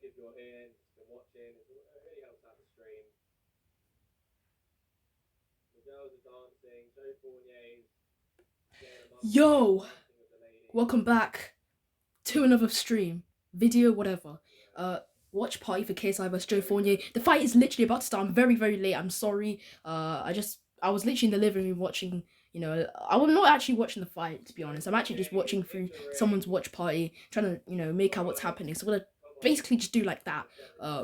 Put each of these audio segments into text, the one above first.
if you're here, been watching. It really helps out the stream. The girls are dancing. Joe Fournier's getting a Yo, welcome back to another stream, video, whatever. Watch party for KSI vs Joe Fournier. The fight is literally about to start. I'm very, very late. I'm sorry. I was literally in the living room watching. I was not actually watching the fight, to be honest. I'm actually just watching through someone's watch party, trying to make out what's happening. So I'm gonna basically just do like that.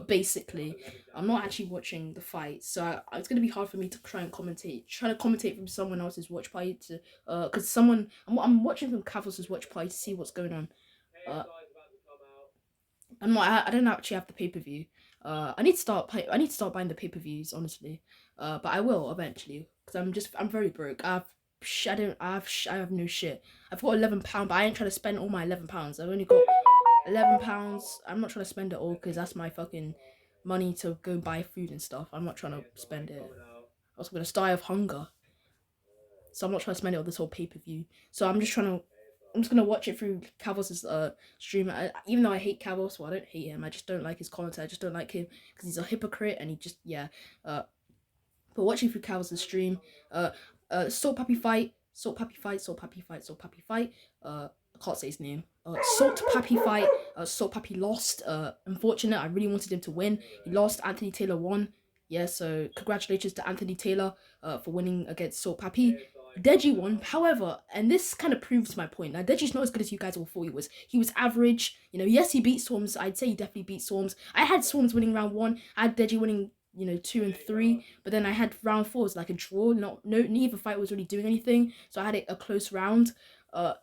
Basically, I'm not actually watching the fight, so it's gonna be hard for me to try and commentate. Trying to commentate from someone else's watch party to because I'm watching from Cavils' watch party to see what's going on. I don't actually have the pay per view. I need to start buying the pay per views, honestly. But I will eventually because I'm very broke. I have no shit. I've got £11, but I ain't trying to spend all my £11. I've only got £11. I'm not trying to spend it all because that's my fucking money to go and buy food and stuff. I'm not trying to spend it. I was gonna die of hunger, so I'm not trying to spend it on this whole pay per view. So I'm just gonna watch it through Cavos' stream. Even though I hate Cavos, well, I don't hate him. I just don't like his content. I just don't like him because he's a hypocrite and he just But watching through Cavos' stream, Salt Pappy fight, Salt Pappy fight, Salt Pappy fight, Salt Pappy fight. I can't say his name. Salt Pappy fight. Salt Pappy lost. Unfortunate. I really wanted him to win. He lost. Anthony Taylor won. Yeah, so congratulations to Anthony Taylor for winning against Salt Pappy. Deji won, however, and this kind of proves my point. Now, Deji's not as good as you guys all thought he was. He was average. Yes, he beat Swarms. I'd say he definitely beat Swarms. I had Swarms winning round 1. I had Deji winning 2 and 3, but then I had round 4 was like a draw. Neither fight was really doing anything, so I had a close round. But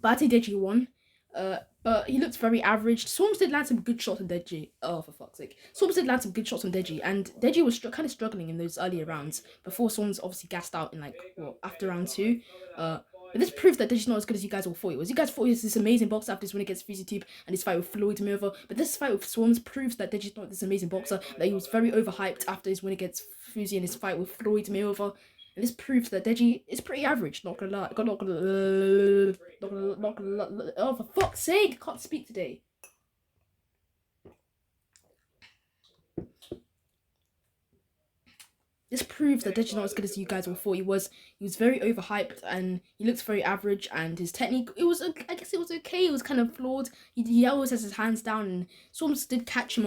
I think Deji won. But he looked very average. Swarms did land some good shots on Deji. Oh, for fuck's sake. Swarms did land some good shots on Deji, and Deji was kind of struggling in those earlier rounds before Swarms obviously gassed out in after round 2. But this proves that Deji's not as good as you guys all thought he was. You guys thought he was this amazing boxer after his win against FreezyTube and his fight with Floyd Mayweather. But this fight with Swarms proves that Deji's not this amazing boxer, that he was very overhyped after his win against Freezy and his fight with Floyd Mayweather. And this proves that Deji is pretty average, not gonna lie. Oh, for fuck's sake, I can't speak today. This proves that Deji's not as good as you guys all thought he was. He was very overhyped and he looks very average. And his technique, I guess it was okay. It was kind of flawed. He always has his hands down, and Swarms did catch him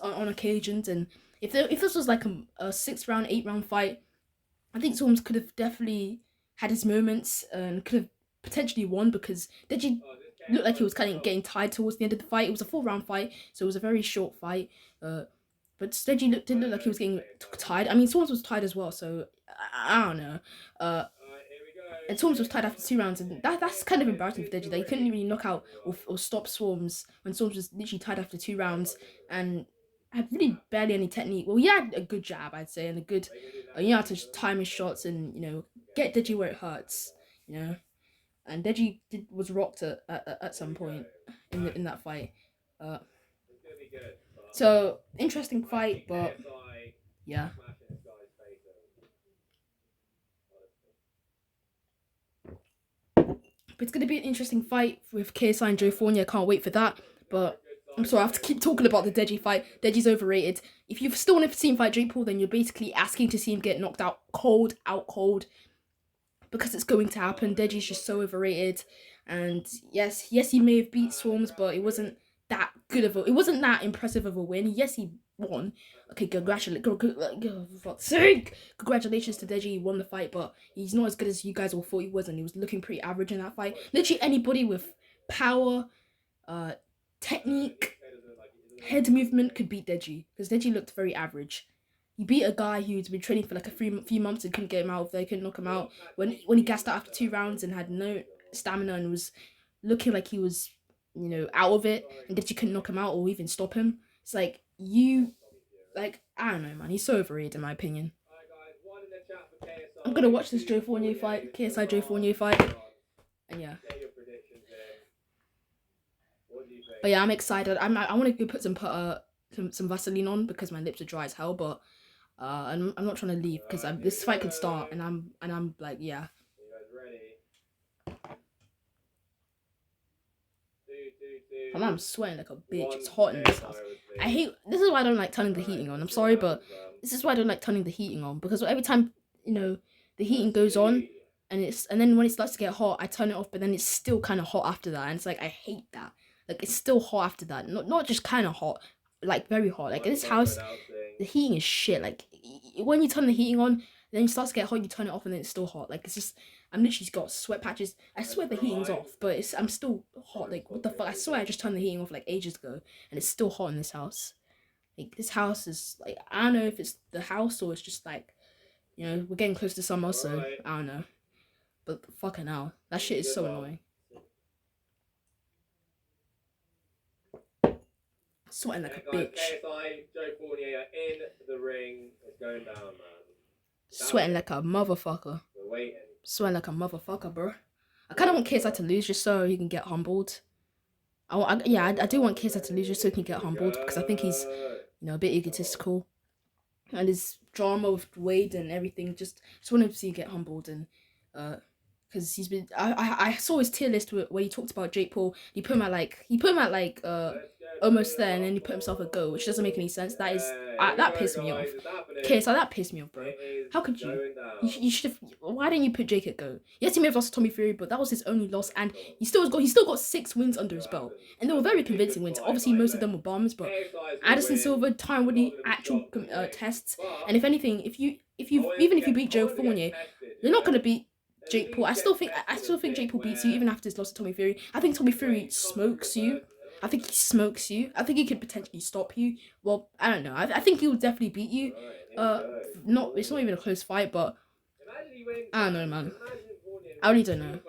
on occasions. And if this was like a 6-round, 8-round fight, I think Swarms could have definitely had his moments and could have potentially won because Deji looked like he was kind of getting tired towards the end of the fight. It was a 4-round fight, so it was a very short fight. But Deji didn't look like he was getting tired. I mean, Swarms was tired as well, so I don't know. And Swarms was tired after 2 rounds, and that's kind of embarrassing for Deji. That he couldn't really knock out or stop Swarms when Swarms was literally tired after 2 rounds and had really barely any technique. Well, he had a good jab, I'd say, and a good, had to time his shots and get Deji where it hurts, And Deji was rocked at some point in that fight. So interesting fight, but yeah. But it's gonna be an interesting fight with KSI and Joe Fournier. I can't wait for that. But I'm sorry, I have to keep talking about the Deji fight. Deji's overrated. If you've still never seen him fight Jake Paul, then you're basically asking to see him get knocked out cold, because it's going to happen. Deji's just so overrated. And yes, he may have beat Swarms, but it wasn't that impressive of a win. Yes, he won. Okay, congratulations to Deji. He won the fight, but he's not as good as you guys all thought he was, and he was looking pretty average in that fight. Literally anybody with power, technique, head movement could beat Deji, because Deji looked very average. He beat a guy who'd been training for like a few months and couldn't get him out of there, couldn't knock him out. When he gassed out after 2 rounds and had no stamina and was looking like he was, out of it, and Deji couldn't knock him out or even stop him. It's like, I don't know, man. He's so overrated in my opinion. I'm gonna watch this Joe Fournier fight, KSI Joe Fournier fight, and yeah. But yeah, I'm excited. I want to go put some Vaseline on because my lips are dry as hell. But I'm not trying to leave because this fight could start, and I'm like, yeah. Oh, man, I'm sweating like a bitch. It's hot in this house. I hate. This is why I don't like turning the heating on. I'm sorry, but this is why I don't like turning the heating on, because every time the heating goes on, and then when it starts to get hot, I turn it off, but then it's still kind of hot after that, and it's like I hate that. Like it's still hot after that. Not just kind of hot, like very hot. Like in this house, the heating is shit. Like when you turn the heating on, then it starts to get hot. You turn it off, and then it's still hot. Like it's just. I'm literally got sweat patches. I swear the heating's off, but I'm still hot. Like what the fuck? I swear I just turned the heating off like ages ago, and it's still hot in this house. Like this house is like, I don't know if it's the house or it's just like, we're getting close to summer, so I don't know. But fucking hell, that shit is so annoying. Sweating like a bitch. KSI, Joe Fournier in the ring. It's going down, man. Sweating like a motherfucker. We're waiting. Sweating like a motherfucker, bro. I kind of want KSI to lose just so he can get humbled. I do want KSI to lose just so he can get humbled, because I think he's, a bit egotistical. And his drama with Wade and everything, just want him to see him get humbled, and because he's been. I saw his tier list where he talked about Jake Paul. He put him at like almost there, and then he put himself a go, which doesn't make any sense. That pissed me off. KSI, that pissed me off, bro. How could you? You should have. Why didn't you put Jake at go? Yes, he may have lost to Tommy Fury, but that was his only loss, and he still got 6 wins under his belt, and they were very convincing wins. Obviously, most of them were bombs, but Addison Silva, Tyron Woodley, actual tests, and if anything, if you beat Joe Fournier, you're not gonna beat Jake Paul. I still think Jake Paul beats you even after his loss to Tommy Fury. I think Tommy Fury smokes you. I think he smokes you. I think he could potentially stop you. Well, I don't know. I think he will definitely beat you. It's not even a close fight, but I don't know, man. I really don't know.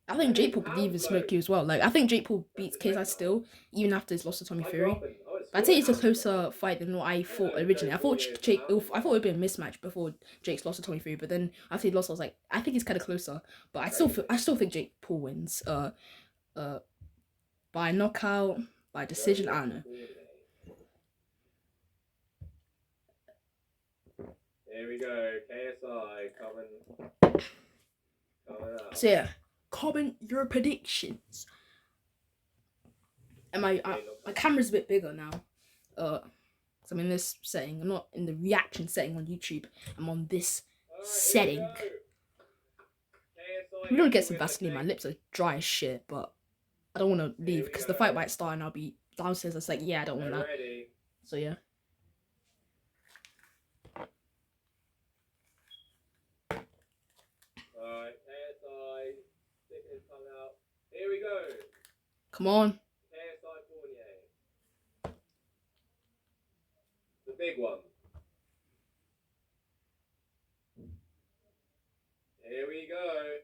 I think Jake Paul could even smoke you as well. Like I think Jake Paul beats KSI still, even after his loss to Tommy Fury. But I'd say it's a closer fight than what I thought originally. I thought it would be a mismatch before Jake's lost to Tommy Fury, but then after he lost, I was like, I think it's kind of closer. But I still think Jake Paul wins. By knockout, by decision, I don't know. Here we go, KSI coming out. So yeah, comment your predictions. And my camera's a bit bigger now. Cause I'm in this setting. I'm not in the reaction setting on YouTube. I'm on this setting. I'm gonna get some Vaseline. My lips are dry as shit, but I don't want to leave because the fight might start and I'll be downstairs. It's like, yeah, I don't want that. So yeah. Alright, KSI, sticking his tongue out. Here we go. Come on. KSI Fournier. The big one. Here we go.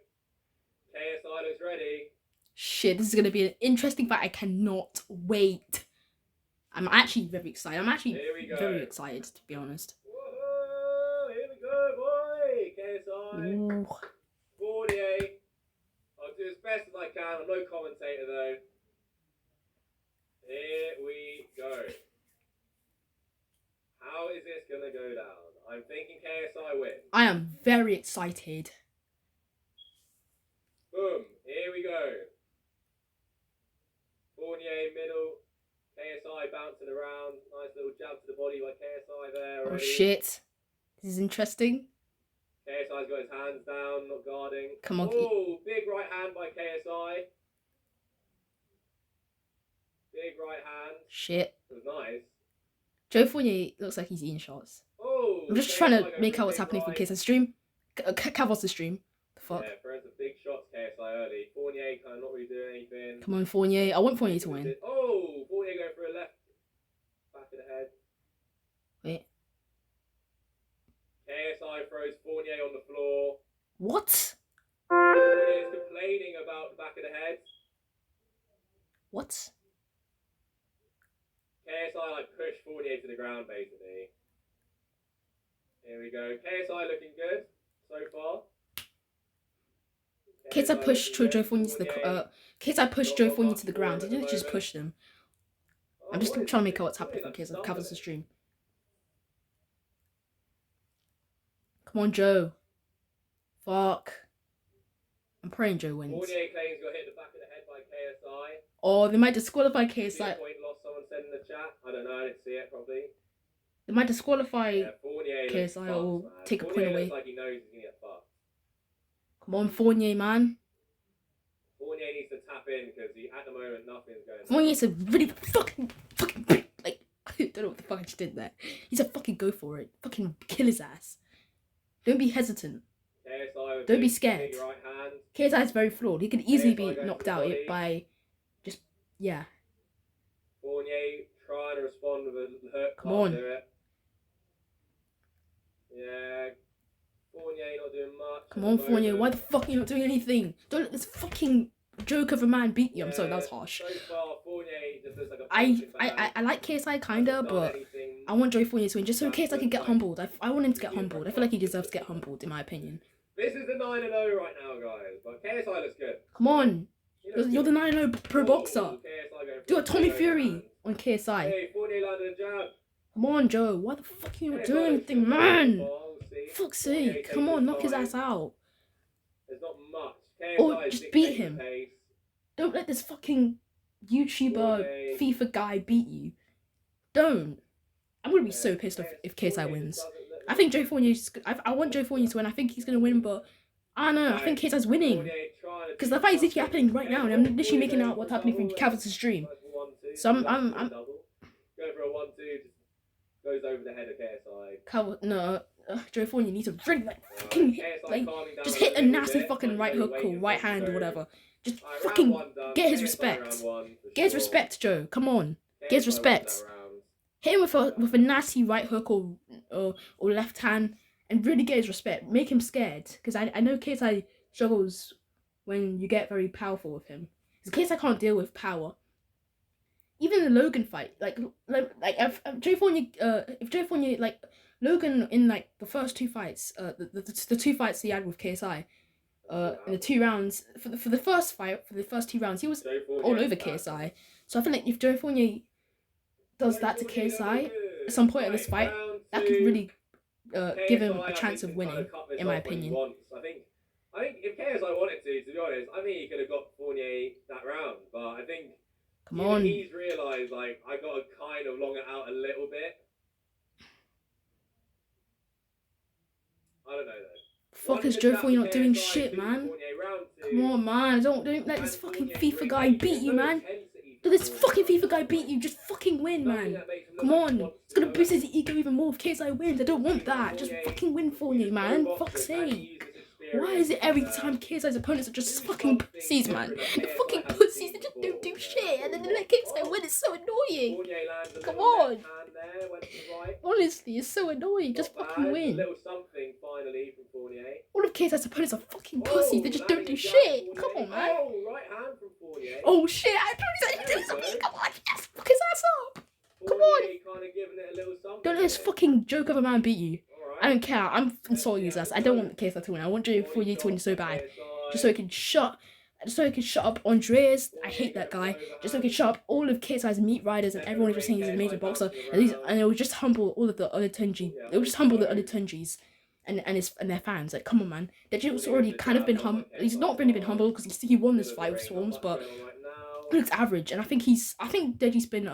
KSI looks ready. Shit, this is gonna be an interesting fight. I cannot wait. I'm actually very excited. I'm actually very excited, to be honest. Whoa, here we go, boy. KSI. Ooh. Fournier. I'll do as best as I can. I'm no commentator though. Here we go. How is this gonna go down? I'm thinking KSI wins. I am very excited. Boom. Here we go. Fournier middle. KSI bouncing around. Nice little jab to the body by KSI there already. Oh shit. This is interesting. KSI's got his hands down, not guarding. Come on. Oh, big right hand by KSI. Big right hand. Shit. It was nice. Joe Fournier looks like he's eating shots. Oh, I'm just trying to make out what's happening from KSI stream. Cav wants the stream. The fuck? Yeah, throws some big shots KSI early. Fournier kind of not really doing anything. Come on, Fournier. I want Fournier to win. Oh, Fournier going for a left. Back of the head. Wait. KSI throws Fournier on the floor. What? Fournier is complaining about the back of the head. What? KSI like pushed Fournier to the ground basically. Here we go. KSI looking good so far. KSI pushed Joe Fournier to the KSI pushed Joe Fournier to the ground. He didn't just push them. I'm just trying to make out what's happening from KSI. Cav wants the stream. Come on, Joe. Fuck. I'm praying Joe wins. Fournier claims got hit in the back of the head by KSI. Or they might disqualify See a KSI. point loss, someone said in the chat. I don't know, I didn't see it probably. They might disqualify Yeah, Fournier looks KSI fucked, or man. take a Fournier point away. looks like he knows he's gonna get fucked. Come on, Fournier, man. Fournier needs to tap in because at the moment nothing's going on. Fournier's a really fucking like I don't know what the fuck I just did there. He's a fucking go for it. Fucking kill his ass. Don't be hesitant. KSI Don't be scared. right hand. KSI is very flawed. He could easily KSI be goes knocked to the out body. by just yeah. Fournier trying to respond with a hook. Come Can't on. do it. Yeah. Fournier not doing much. Come on, Fournier. Why the fuck are you not doing anything? Don't let this fucking joke of a man beat you. I'm sorry, that was harsh. So far, Fournier just looks like a punching bag. I like KSI kinda, Hasn't done but anything. I want Joe Fournier to win just so That's KSI can good get fight. humbled. I want him to get humbled. I feel like he deserves to get humbled, in my opinion. This is the 9-0 right now, guys. But KSI looks good. Come on. He looks You're the good. 9-0 pro Ooh, boxer. KSI going for Do a Tommy 9-0 Fury hand. on KSI. Hey, Fournier landed a jab. Come on, Joe. Why the fuck are you not KSI doing looks anything, good. man? We'll see. Fuck's Fournier sake. takes Come on, his knock his time. ass out. There's not much. Or KSI is just dictating beat him. the pace. Don't let this fucking YouTuber Fournier. FIFA guy beat you. Don't. I'm gonna be so pissed off if KSI Fournier wins. just doesn't look- I think Joe Fournier's. I want Joe Fournier to win. I think he's gonna win, but I don't know. I think KSI's winning. Fournier trying to Because the fight is literally happening right now, and I'm literally making out what's happening through Calvin's stream. So I'm Going for a 1-2, just goes over the head of KSI. No, Joe Fournier needs to really like fucking hit, KSI like calming down just a hit a little nasty bit, fucking right hook or waiting right for hand or the whatever. Just Alright, fucking round one done. get his KSI respect. round one, for Get his sure. respect, Joe. Come on, get his KSI respect. wins that round. Hit him with a nasty right hook or left hand, and really get his respect. Make him scared, because I know KSI struggles when you get very powerful with him. Because KSI can't deal with power. Even the Logan fight, like if Joe Fournier, like Logan in like the first two fights, the two fights he had with KSI, in the 2 rounds for the first fight, for the first 2 rounds, he was Joe Fournier all over is back. KSI. So I feel like if Joe Fournier does that to KSI at some point in this fight, that could really give him a chance of winning, in my opinion. I think if KSI wanted to be honest, I think he could have got Fournier that round. But I think Come even on. he's realised, like, I got to kind of long it out a little bit. I don't know, though. Fuck is Joe Fournier not doing shit, man? Come on, man. Don't let this fucking FIFA guy beat you, man. Let this fucking FIFA guy beat you. Just fucking win, man. Come on. It's gonna boost his ego even more if KSI wins. I don't want that. Just fucking win Fournier, man. Fuck's sake. Why is it every time KSI's opponents are just fucking pussies, man? They're fucking pussies. They just don't do shit. And then they let KSI win. It's so annoying. Come on. Honestly, it's so annoying. Just fucking win. Little something finally from Fournier. All of KSI's opponents are fucking pussies. They just don't do shit. Come on, man. Oh, right hand from Fournier. Oh shit, I don't do something. Come on, just fuck his ass up. Come on. Fournier kind of giving it a little something. Don't let this fucking joke of a man beat you. Alright. I don't care. I'm insulting his ass. I don't want KSI to win. I want Joe Fournier to win so bad. Just so he can shut up Andreas. I hate that guy. Just so he can shut up all of KSI's meat riders and everyone who's just saying he's an amazing boxer. And it will just humble all of the other Tunji. It will just humble the other Tunjis and their fans. Like, come on, man. Deji's already kind of been he's not really been humbled because he won this fight with Swarms, but he looks average. And I think Deji's been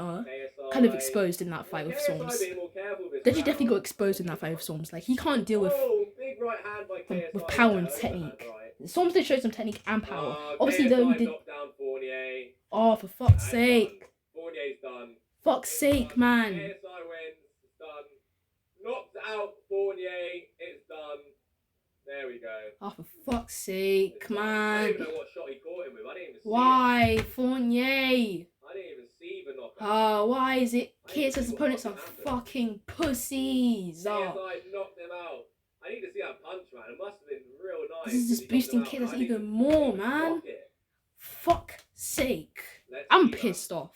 kind of exposed in that fight with Swarms. Deji definitely got exposed in that fight with Swarms. Like, he can't deal with big right hand by KSI. with power and technique. Swarms did show some technique and power. Obviously, though, he did. Down Fournier. Oh, for fuck's sake! Fournier's done. Fuck's sake, man! KSI wins. It's done. Knocked out Fournier. It's done. There we go. Oh, for fuck's sake, I don't man! even know what shot he caught him with. I didn't even see Why, Fournier? it. I didn't even see the knockout. Oh, why is it? KSI's opponents are fucking pussies. Oh, KSI knocked him out. I need to see that punch, man. It must have been real nice. this is just boosting KSI even more, man. Fuck's sake! Let's I'm see that. pissed off.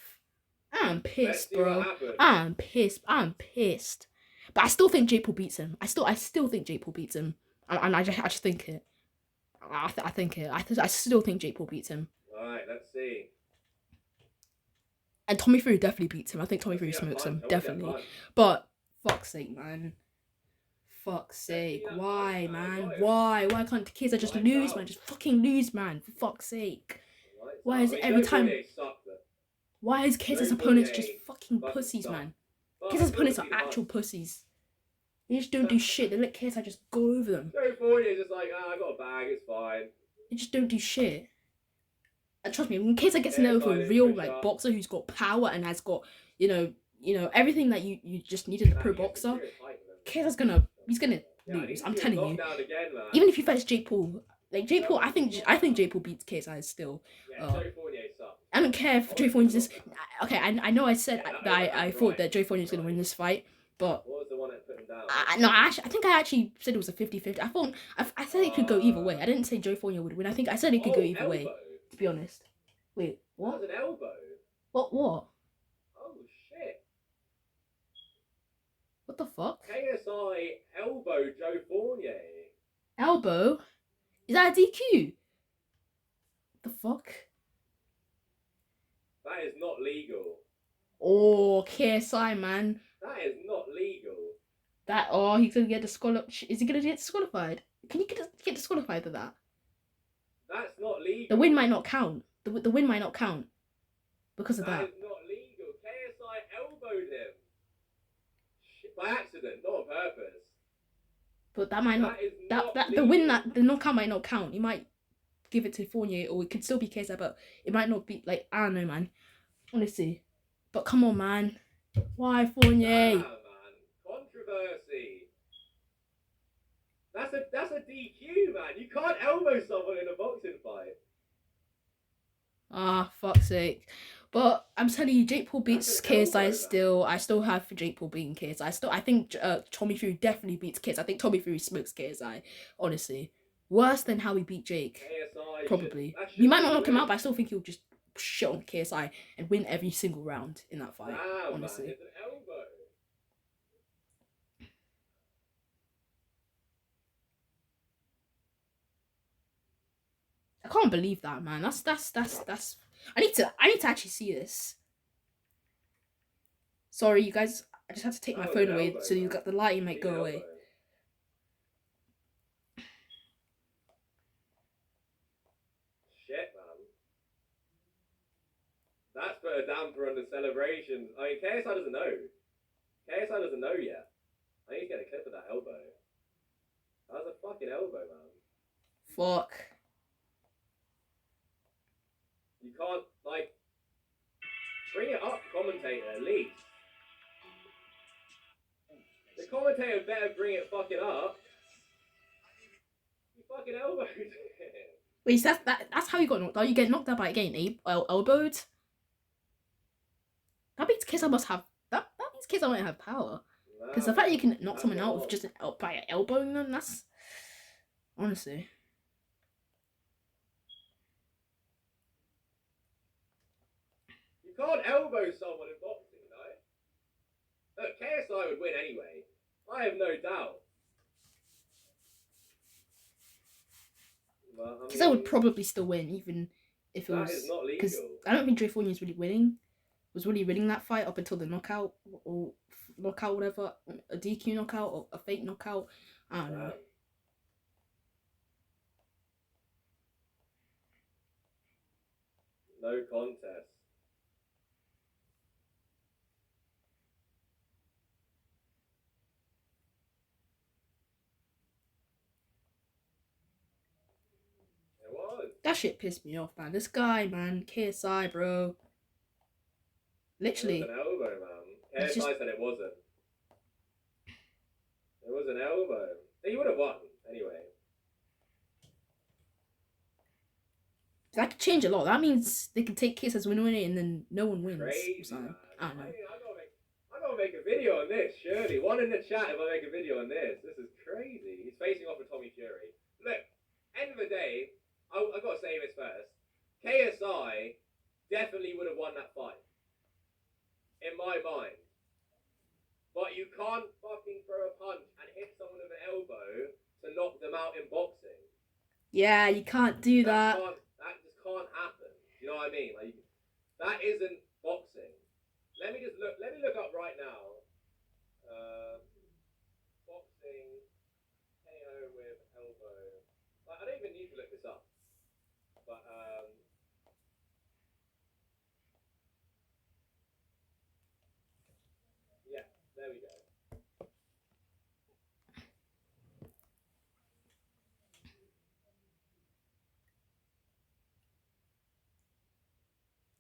I'm Let's pissed, see what bro. happens. I'm pissed. I'm pissed. But I still think Jake Paul beats him. I still think Jake Paul beats him. And I just think it. I think it. I still think Jake Paul beats him. Alright, let's see. And Tommy Fury definitely beats him. I think Tommy Fury smokes him. Definitely. But, fuck's sake, man. fuck's sake. that Why, punch, man. I man? got him. Why? Why can't KSI just Lights lose, out. man? Just fucking lose, man. For fuck's sake. Lights Why out. is I it mean, every Joe time? Fournier sucked, but Why is KSI's Joe opponents just Fournier fucking fucking pussies, sucked. man? But KSI's he opponents are wouldn't have actual beat him. pussies. They just don't do shit. They let KSI just go over them. Joe Fournier's just like, I got a bag, it's fine. They just don't do shit. And trust me, when KSI gets to know for a KSI real push like up. boxer who's got power and has got you know everything that you just need in a pro Man, he has some boxer, serious height, man. KSI's gonna Yeah, I need lose. to I'm see a telling you. knockdown again, man. Even if you face Jake Paul, like Jake Paul, I think Jake Paul beats KSI still. Yeah, Joe Fournier sucks. I don't care if Joe Fournier's just okay. I know I said Yeah, that I thought right. that Joe Fournier was gonna win this fight, but What was the one that put him down? I think I actually said it was a 50-50. I said it could go either way. I didn't say Joe Fournier would win. I said it could go either way. To be honest. Wait, what? That was an elbow. What? Oh shit. What the fuck? KSI elbowed Joe Fournier. Elbow? Is that a DQ? The fuck? That is not legal. Oh, KSI, man. That is not legal. He's gonna get disqualified. Is he gonna get disqualified? Can you get disqualified for that? That's not legal. The win might not count. The win might not count because of that. That is not legal. KSI elbowed him. By accident, not on purpose. But that might not. The knockout might not count. You might give it to Fournier, or it could still be KSI, but it might not be like I don't know, man. Honestly, but come on, man. Why Fournier? Nah, man. Controversy. That's a DQ, man. You can't elbow someone in a boxing fight. Ah, fuck's sake. But I'm telling you, Jake Paul beats KSI still. I still have for Jake Paul beating KSI. I think Tommy Fury definitely beats KSI. I think Tommy Fury smokes KSI, honestly. Worse than how he beat Jake. KSI probably. He might not knock him out, but I still think he'll just shit on KSI and win every single round in that fight, honestly. Man, it's an elbow. I can't believe that, man. That's I need to actually see this. Sorry, you guys. I just had to take my phone away so you got the lighting might go away. Shit, man. That's put a damper on the celebrations. I mean, KSI doesn't know. KSI doesn't know yet. I need to get a clip of that elbow. That was a fucking elbow, man. Fuck. You can't, like, bring it up, commentator, at least. The commentator better bring it fucking up. You fucking elbowed him. Wait, that's how you got knocked out. You get knocked out by getting elbowed. That means KSI must have that means KSI might have power. Because the fact you can knock someone out with just by elbowing them, that's honestly. You can't elbow someone in boxing, no? Look, KSI would win anyway. I have no doubt. KSI would probably still win, even if it was. That is not legal. Because I don't think Joe Fournier was really winning that fight up until the knockout or whatever, a DQ knockout or a fake knockout. I don't know. No contest. It was. That shit pissed me off, man. This guy, man, KSI, bro. Literally. It was an elbow, man. KSI said it wasn't. It was an elbow. He would have won, anyway. That could change a lot. That means they can take KSI's winning and then no one wins. Crazy, so, man. I don't know. I gotta make a video on this, surely. One in the chat if I make a video on this. This is crazy. He's facing off with Tommy Fury. Look, end of the day, I gotta say this first. KSI definitely would have won that fight. In my mind. But you can't fucking throw a punch and hit someone with an elbow to knock them out in boxing. Yeah, you can't do that. That just can't happen. You know what I mean? Like, that isn't boxing. Let me look up right now. Boxing There we go.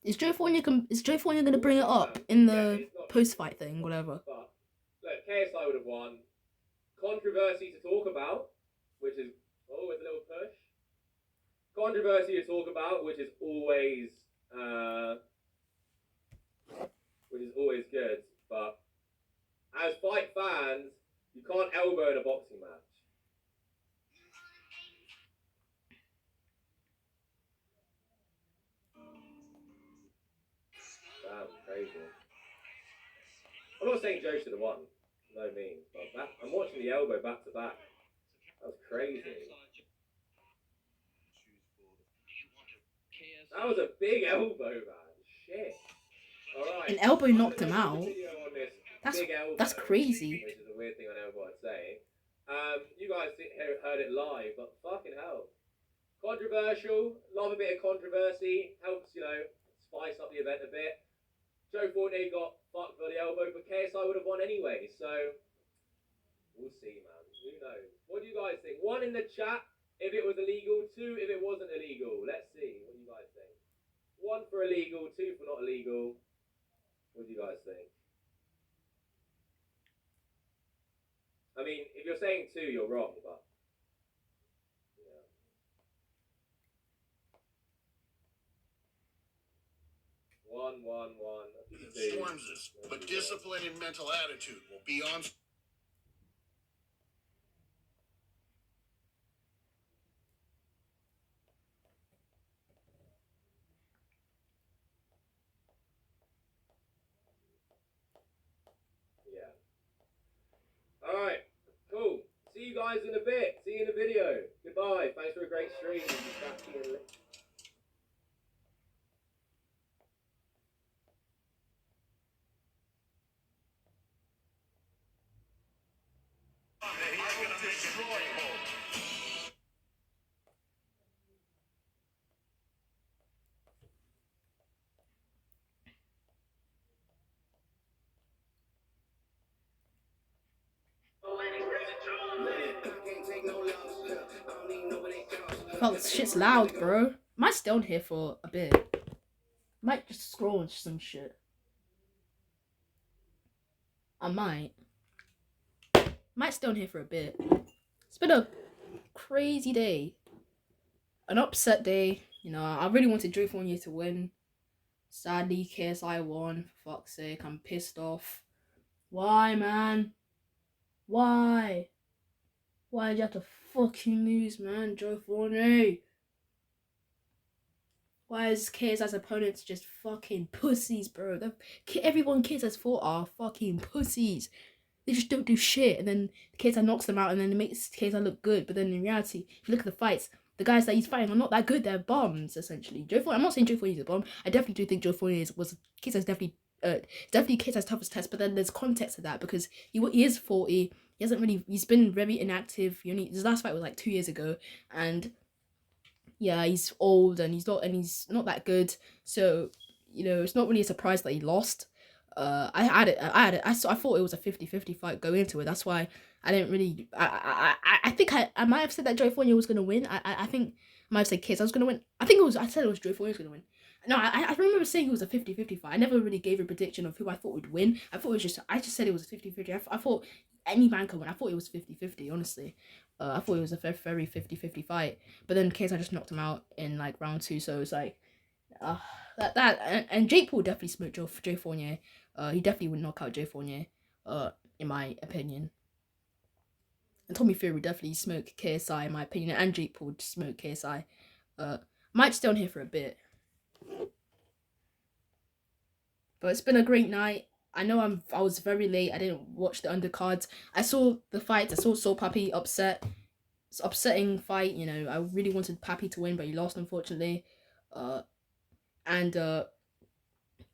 Is Joe Fournier gonna bring it up in the post-fight thing, whatever? But look, KSI would have won. Controversy to talk about, which is always a little push. Controversy to talk about, which is always good. But as fight fans, you can't elbow in a boxing match. Damn, crazy. I'm not saying Joe should have won, no means, but I'm watching the elbow back to back. That was crazy. That was a big elbow, man. Shit. Alright. An elbow knocked him out. That's Elbow, crazy. which is a weird thing I never want to say. You guys heard it live, but fucking hell. Controversial. Love a bit of controversy. Helps, spice up the event a bit. Joe Fournier got fucked for the elbow, but KSI would have won anyway, so we'll see, man. Who knows? What do you guys think? 1 in the chat if it was illegal, 2 if it wasn't illegal. Let's see. What do you guys think? 1 for illegal, 2 for not illegal. What do you guys think? I mean, if you're saying 2, you're wrong, but yeah. One. Informs us, but discipline and mental attitude will be on. Yeah. All right. Cool. See you guys in a bit. See you in the video. Goodbye. Thanks for a great stream. Oh, this shit's loud, bro. Might stay on here for a bit. Might just scroll and some shit. I might stay on here for a bit. It's been a crazy day. An upset day. I really wanted Joe Fournier to win. Sadly, KSI won. For fuck's sake, I'm pissed off. Why, man? Why? Why did you have to fucking lose, man? Joe Fournier. Why is KSI's opponents just fucking pussies, bro? Everyone KSI's fought are fucking pussies. They just don't do shit, and then KSI knocks them out, and then it makes KSI look good. But then in reality, if you look at the fights, the guys that he's fighting are not that good. They're bombs, essentially. Joe Fournier, I'm not saying Joe Fournier is a bomb. I definitely do think Joe Fournier was KSI's definitely KSI's toughest test. But then there's context to that because he is 40. He's been very inactive. His last fight was like 2 years ago, and yeah, he's old and he's not that good. So it's not really a surprise that he lost. I thought it was a 50-50 fight going into it. That's why I didn't really. I think I might have said that Joe Fournier was gonna win. I think I might have said Kiss I was gonna win. I said it was Joe Fournier was gonna win. No, I remember saying it was a 50-50 fight. I never really gave a prediction of who I thought would win. I just said it was a 50-50. I thought any man could win. I thought it was 50-50, honestly. I thought it was a very 50-50 fight. But then KSI just knocked him out in like round 2, so it's like and Jake Paul definitely smoked Joe Fournier. He definitely would knock out Joe Fournier, in my opinion. And Tommy Fury definitely smoked KSI, in my opinion, and Jake Paul smoked KSI. Might stay on here for a bit. But it's been a great night. I know I was very late. I didn't watch the undercards. I saw the fights. I saw Papi upset. It's an upsetting fight. I really wanted Papi to win, but he lost, unfortunately. And then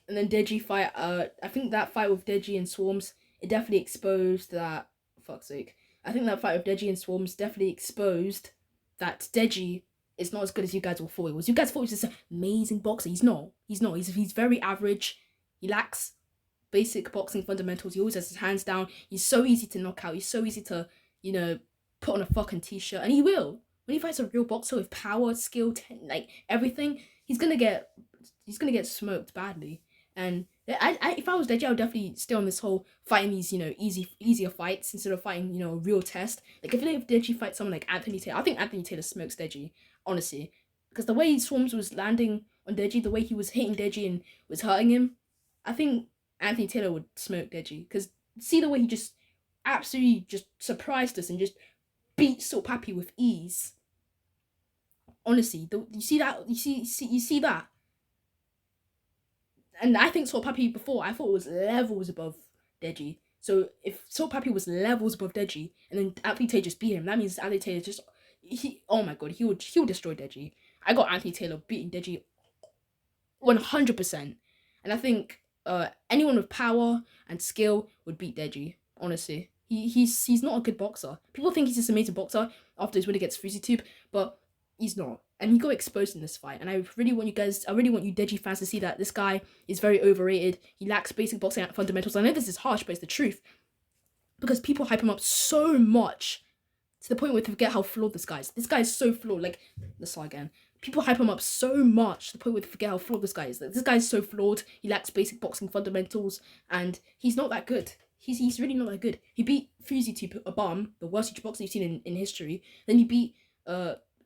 Deji fight. I think that fight with Deji and Swarms, it definitely exposed that. Fuck's sake. I think that fight with Deji and Swarms definitely exposed that Deji is not as good as you guys all thought he was. You guys thought he was this amazing boxer. He's not. He's very average. He lacks basic boxing fundamentals. He always has his hands down. He's so easy to knock out. He's so easy to, put on a fucking t-shirt, and he will. When he fights a real boxer with power, skill, like everything, he's gonna get smoked badly. And if I was Deji, I would definitely stay on this whole fighting these, easier fights instead of fighting, a real test. Like if Deji fights someone like Anthony Taylor, I think Anthony Taylor smokes Deji, honestly, because the way Swarms was landing on Deji, the way he was hitting Deji and was hurting him, I think Anthony Taylor would smoke Deji. Because see the way he just absolutely just surprised us and just beat Papi with ease. Honestly, you see that? You see that? And I think Papi before, I thought it was levels above Deji. So if Papi was levels above Deji, and then Anthony Taylor just beat him, that means Anthony Taylor just oh my god, he'll destroy Deji. I got Anthony Taylor beating Deji 100%, and I think anyone with power and skill would beat Deji. Honestly, he's not a good boxer. People think he's this amazing boxer after his win against FuziTube, but he's not. And he got exposed in this fight. And I really want you Deji fans to see that this guy is very overrated. He lacks basic boxing fundamentals. I know this is harsh, but it's the truth. Because people hype him up so much to the point where they forget how flawed this guy is. This guy is so flawed. Like, let's start again. People hype him up so much to the point where they forget how flawed this guy is. Like, this guy is so flawed. He lacks basic boxing fundamentals. And he's not that good. He's really not that good. He beat FuziTube, a bum, the worst YouTube boxer you've seen in history. Then he beat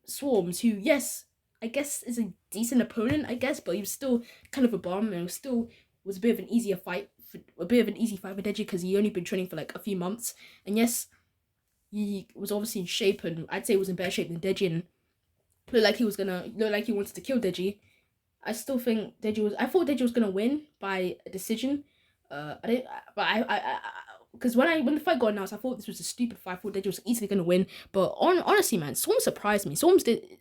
Swarms, who, yes, I guess is a decent opponent, I guess, but he was still kind of a bum, and still was a bit of an easy fight for Deji because he only been training for like a few months. And yes, he was obviously in shape, and I'd say he was in better shape than Deji, and looked like he wanted to kill Deji. I still think I thought Deji was gonna win by a decision. Because when the fight got announced, I thought this was a stupid fight. I thought Deji was easily gonna win, but honestly, man, Swarms surprised me. Swarms did.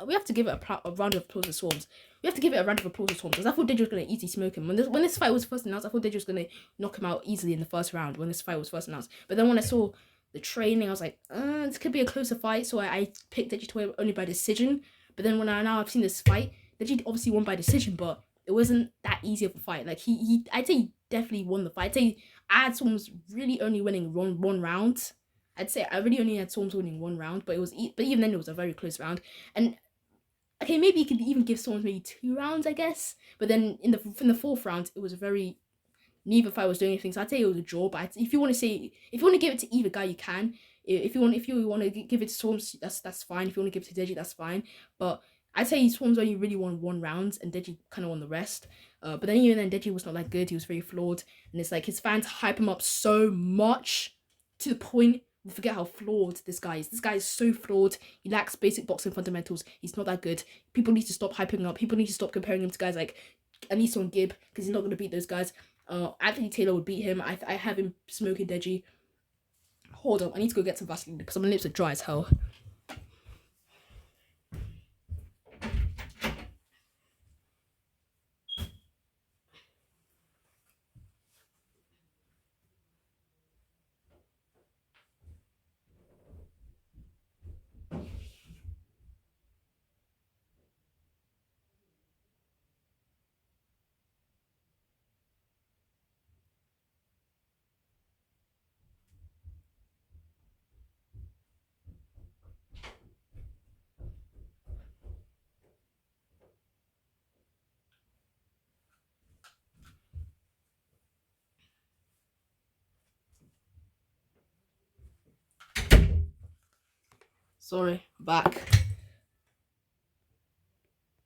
We have to give it a round of applause to Swarms. We have to give it a round of applause to Swarms because I thought Deji was gonna easily smoke him. When this fight was first announced, I thought Deji was gonna knock him out easily in the first round. When this fight was first announced, but then when I saw the training, I was like, this could be a closer fight. So I picked Deji to win only by decision. But then when I've seen this fight, Deji obviously won by decision, but it wasn't that easy of a fight. Like I'd say he definitely won the fight. I'd say I had Swarms really only winning one round. I'd say I really only had Swarms winning one round, but even then it was a very close round. And okay, maybe you could even give Swarms maybe 2 rounds, I guess. But then in the fourth round, it was a very neither fight was doing anything. So I'd say it was a draw. But if you want to give it to either guy, you can. If you want to give it to Swarms, that's fine. If you want to give it to Deji, that's fine. But I'd say Swarms only really won 1 round, and Deji kind of won the rest. But then even then, Deji was not that good. He was very flawed, and it's like his fans hype him up so much to the point we forget how flawed this guy is. This guy is so flawed. He lacks basic boxing fundamentals. He's not that good. People need to stop hyping him up. People need to stop comparing him to guys like Anissa and Gibb because he's not going to beat those guys. Anthony Taylor would beat him. I have him smoking Deji. Hold up, I need to go get some Vaseline because my lips are dry as hell. Sorry, back.